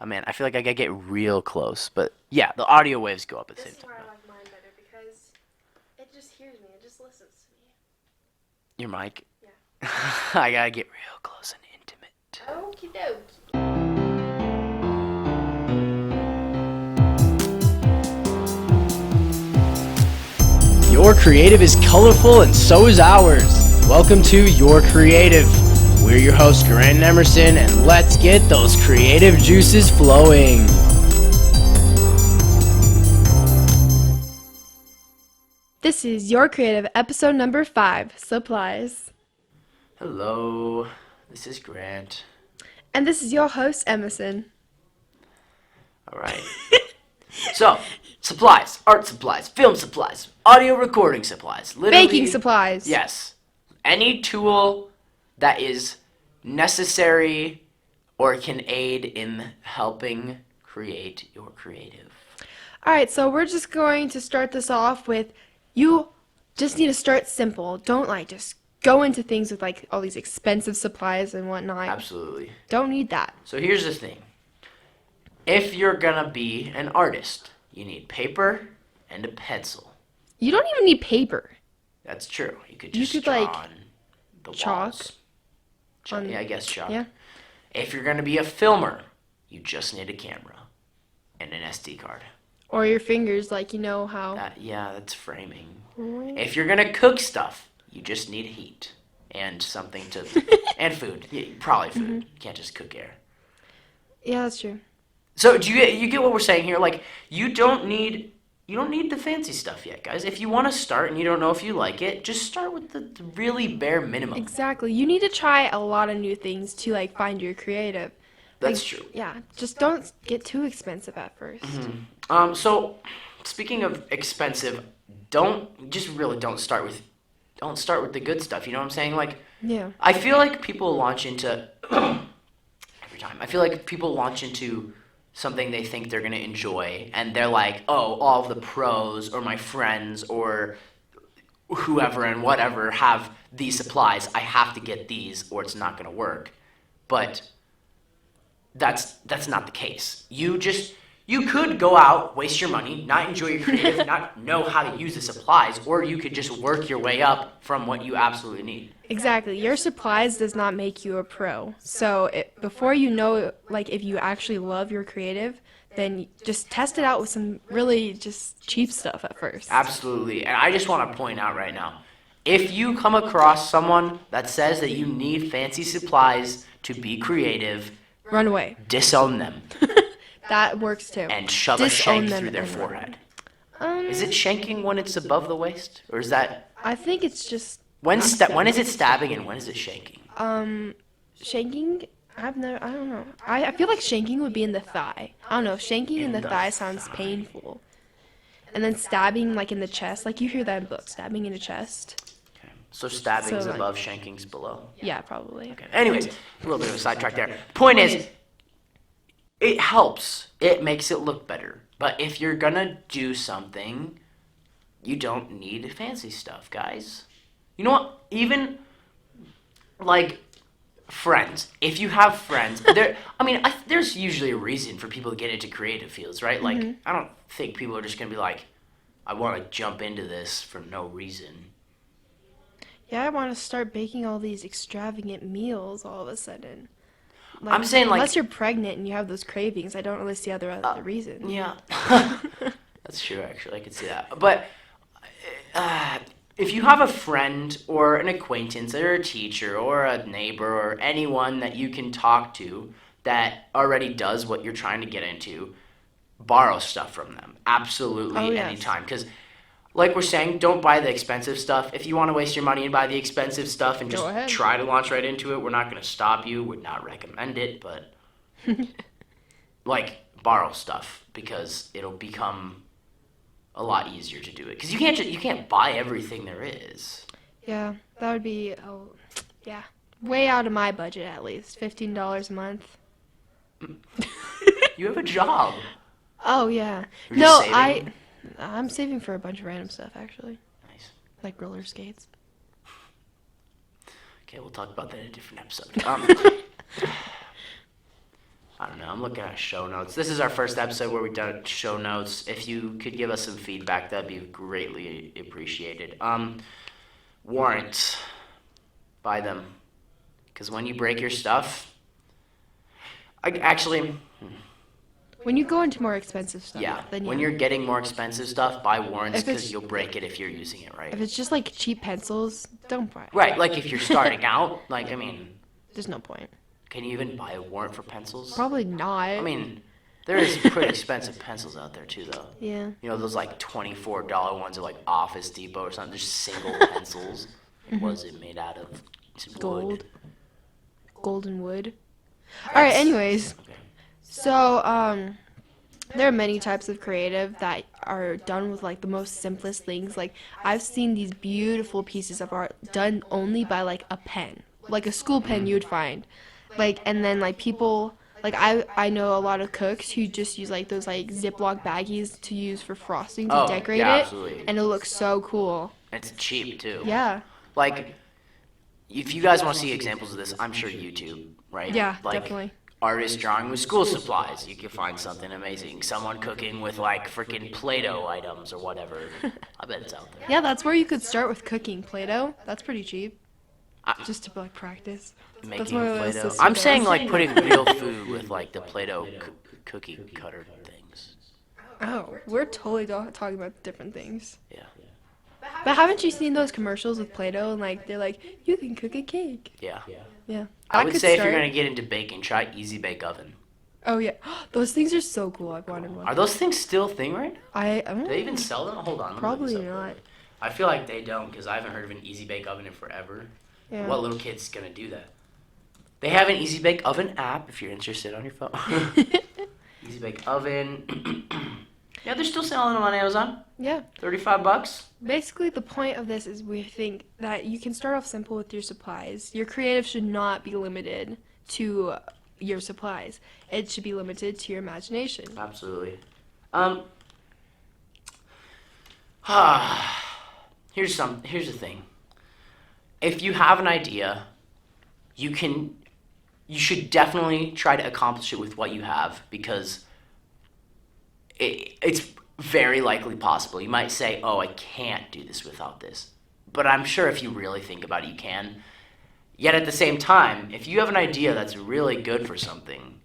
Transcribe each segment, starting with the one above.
Oh man, I feel like I gotta get real close, but yeah, the audio waves go up at the This same is time. why I like mine better because it just hears me. It just listens to me. Your mic? Yeah. I gotta get real close and intimate. Okie dokie. Your creative is colorful and so is ours. Welcome to Your Creative. We're your hosts, Grant and Emerson, and let's get those creative juices flowing. This is Your Creative, episode number 5, Supplies. Hello, this is Grant. And this is your host, Emerson. All right. So, supplies, art supplies, film supplies, audio recording supplies, literally Baking supplies. Yes. Any tool that is necessary or can aid in helping create your creative. Alright, so we're just going to start this off with you just need to start simple. Don't just go into things with all these expensive supplies and whatnot. Absolutely. Don't need that. So here's the thing. If you're gonna be an artist, you need paper and a pencil. You don't even need paper. That's true. You could You just could, draw on the chalk walls. on- Yeah, I guess chalk. Yeah. If you're gonna be a filmer, you just need a camera and an SD card. Or your fingers, how. That's framing. If you're gonna cook stuff, you just need heat and something to and food. Yeah, probably food. You can't just cook air. Yeah, that's true. So do you get what we're saying here? Like you don't need the fancy stuff yet, guys. If you want to start and you don't know if you like it, just start with the really bare minimum. Exactly. You need to try a lot of new things to find your creative. That's true. Yeah, just don't get too expensive at first. So speaking of expensive, don't start with the good stuff. You know what I'm saying? Like Yeah. I feel like people launch into every time. I feel like people launch into something they think they're gonna enjoy, and they're like, "Oh, all of the pros or my friends or whoever and whatever have these supplies. I have to get these, or it's not gonna work." But that's not the case. You could go out, waste your money, not enjoy your creative, not know how to use the supplies, or you could just work your way up from what you absolutely need. Exactly. Your supplies does not make you a pro. So before you know, if you actually love your creative, then just test it out with some really just cheap stuff at first. Absolutely. And I just want to point out right now, if you come across someone that says that you need fancy supplies to be creative, Run away. disown them That works too. and shove a Disown shank them through their and run. forehead. Is it shanking when it's above the waist? Or is that... I think it's just When is it stabbing and when is it shanking? shanking. I don't know. I feel like shanking would be in the thigh. I don't know. Shanking in the thigh sounds painful. And then stabbing in the chest, you hear that in books, stabbing in the chest. Okay. So stabbing's So, above, shanking's below. Yeah, probably. Okay. Anyways, a little bit of a sidetrack there. Point is, it helps. It makes it look better. But if you're gonna do something, you don't need fancy stuff, guys. You know what? Even friends. If you have friends, there's usually a reason for people to get into creative fields, right? I don't think people are just gonna be like, I want to jump into this for no reason. Yeah, I want to start baking all these extravagant meals all of a sudden. I'm saying unless you're pregnant and you have those cravings, I don't really see other reason. Yeah, that's true. Actually, I could see that. But if you have a friend or an acquaintance or a teacher or a neighbor or anyone that you can talk to that already does what you're trying to get into, borrow stuff from them. Absolutely, yes. anytime. Because, like we're saying, don't buy the expensive stuff. If you want to waste your money and buy the expensive stuff and just Go ahead. try to launch right into it, we're not going to stop you. Would not recommend it, but borrow stuff because it'll become a lot easier to do it. Because you can't buy everything there is. Yeah, that would be way out of my budget at least. $15 a month. You have a job. Oh yeah. You're No, just saving? I'm saving for a bunch of random stuff actually, Nice. like roller skates. Okay, we'll talk about that in a different episode. I don't know. I'm looking at show notes. This is our first episode where we've done show notes. If you could give us some feedback, that'd be greatly appreciated. Warrants. Buy them. Because when you break your stuff, actually, When you go into more expensive stuff, yeah. then When you're getting more expensive stuff, buy warrants If it's- because you'll break it if you're using it right. if it's just like cheap pencils, don't buy it. Right, like if you're starting out, like, I mean, There's no point. can you even buy a warrant for pencils? Probably not. I mean, there is pretty expensive pencils out there too, though. Yeah. You know, those like $24 ones at like Office Depot or something. There's single pencils. What is it made out of? It's wood. Gold. Golden wood. All right. Anyways, Okay. so there are many types of creative that are done with like the most simplest things. Like I've seen these beautiful pieces of art done only by like a pen, like a school pen you would find, like and then like people. Like I know a lot of cooks who just use like those like Ziploc baggies to use for frosting to Oh, decorate yeah, it, absolutely. and it looks so cool. It's cheap too. Yeah. Like, if you guys want to see examples of this, I'm sure YouTube, right? Yeah, like, definitely. Artists drawing with school supplies. You can find something amazing. Someone cooking with like freaking Play-Doh items or whatever. I bet it's out there. Yeah, that's where you could start with cooking Play-Doh. That's pretty cheap. I- Just to like practice. Making what my little Play-Doh. sister I'm does. saying like putting real food with like the Play-Doh cookie cutter things. Oh, we're totally talking about different things. Yeah. But haven't you seen those commercials with Play-Doh and like they're like, you can cook a cake? Yeah. Yeah. I That would could say if you're start- gonna get into baking, try Easy Bake Oven. Oh yeah, those things are so cool. I wanted one. Are those things still a thing right now? I Do they even sell them? Hold on. let me look Probably this up. not. I feel like they don't because I haven't heard of an Easy Bake Oven in forever. Yeah. What little kid's gonna do that? They have an Easy Bake Oven app if you're interested on your phone. Easy Bake Oven. Yeah, they're still selling them on Amazon. Yeah. $35. Basically, the point of this is we think that you can start off simple with your supplies. Your creative should not be limited to your supplies. It should be limited to your imagination. Absolutely. Here's the thing. If you have an idea, you should definitely try to accomplish it with what you have because it's very likely possible. You might say, "Oh, I can't do this without this," but I'm sure if you really think about it, you can. Yet at the same time, if you have an idea that's really good for something,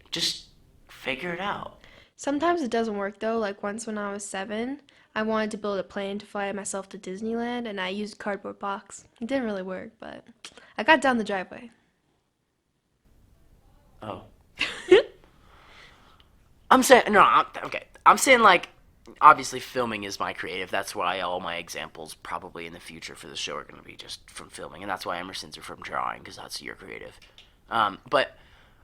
just figure it out. Sometimes it doesn't work though. Like once when I was 7, I wanted to build a plane to fly myself to Disneyland and I used a cardboard box. It didn't really work, but I got down the driveway. Oh. I'm saying like, obviously filming is my creative. That's why all my examples probably in the future for the show are going to be just from filming, and that's why Emerson's are from drawing because that's your creative. But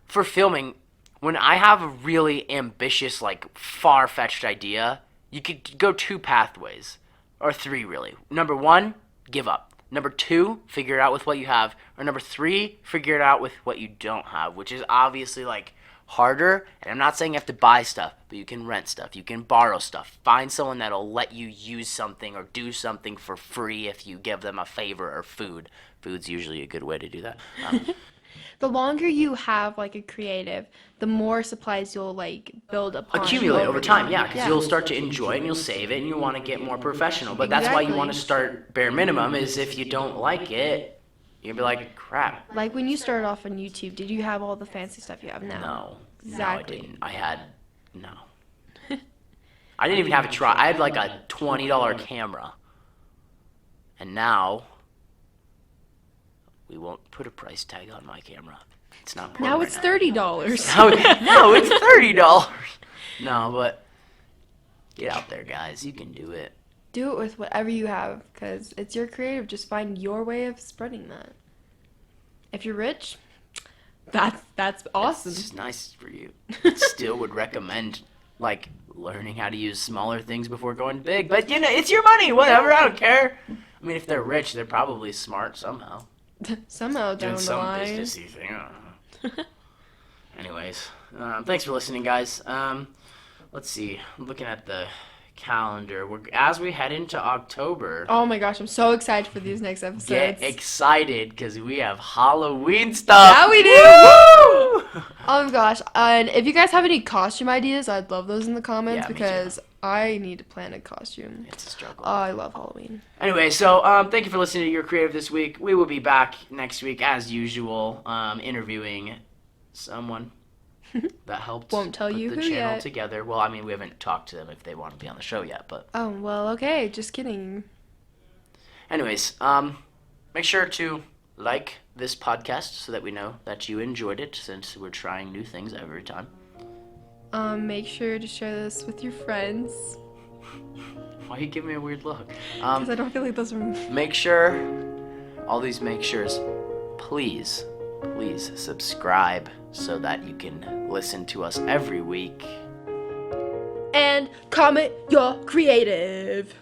for filming, when I have a really ambitious, like far-fetched idea, you could go 2 pathways, or 3 really. Number 1, give up. Number 2, figure it out with what you have. Or number 3, figure it out with what you don't have, which is obviously like harder. And I'm not saying you have to buy stuff, but you can rent stuff. You can borrow stuff. Find someone that'll let you use something or do something for free if you give them a favor or food. Food's usually a good way to do that. The longer you have like a creative, the more supplies you'll like build upon. Accumulate over time, yeah, because you'll start to enjoy it and you'll save it and you want to get more professional. But that's why you Exactly. want to start bare minimum. Is if you don't like it, you'll be like, crap. Like when you started off on YouTube, did you have all the fancy stuff you have now? No, Exactly. no, I didn't. I didn't even have a try. I had like a $20 camera, and now we won't put a price tag on my camera. It's not. important Now right it's $30. No, it's $30. No, but get out there, guys. You can do it. Do it with whatever you have, because it's your creative. Just find your way of spreading that. If you're rich, that's awesome. It's nice for you. Still would recommend like learning how to use smaller things before going big. But you know, it's your money. Whatever. I don't care. I mean, if they're rich, they're probably smart somehow. Somehow down Doing the some line. businessy thing. I don't know. Anyways, thanks for listening, guys. Let's see. I'm looking at the calendar. As we head into October. Oh my gosh, I'm so excited for these next episodes. Get excited because we have Halloween stuff. Yeah, we do. Woo! Oh my gosh. And if you guys have any costume ideas, I'd love those in the comments because I need to plan a costume. It's a struggle. Oh, I love Halloween. Anyway, so thank you for listening to Your Creative this week. We will be back next week as usual, interviewing someone that helped Won't tell put you the who channel yet. together. Well, I mean, we haven't talked to them if they want to be on the show yet, but Oh, well, okay. Just kidding. anyways, make sure to like this podcast so that we know that you enjoyed it, since we're trying new things every time. Make sure to share this with your friends. Why are you giving me a weird look? Because I don't feel like those are... Make sure, all these make sures, please subscribe so that you can listen to us every week. And comment your creative.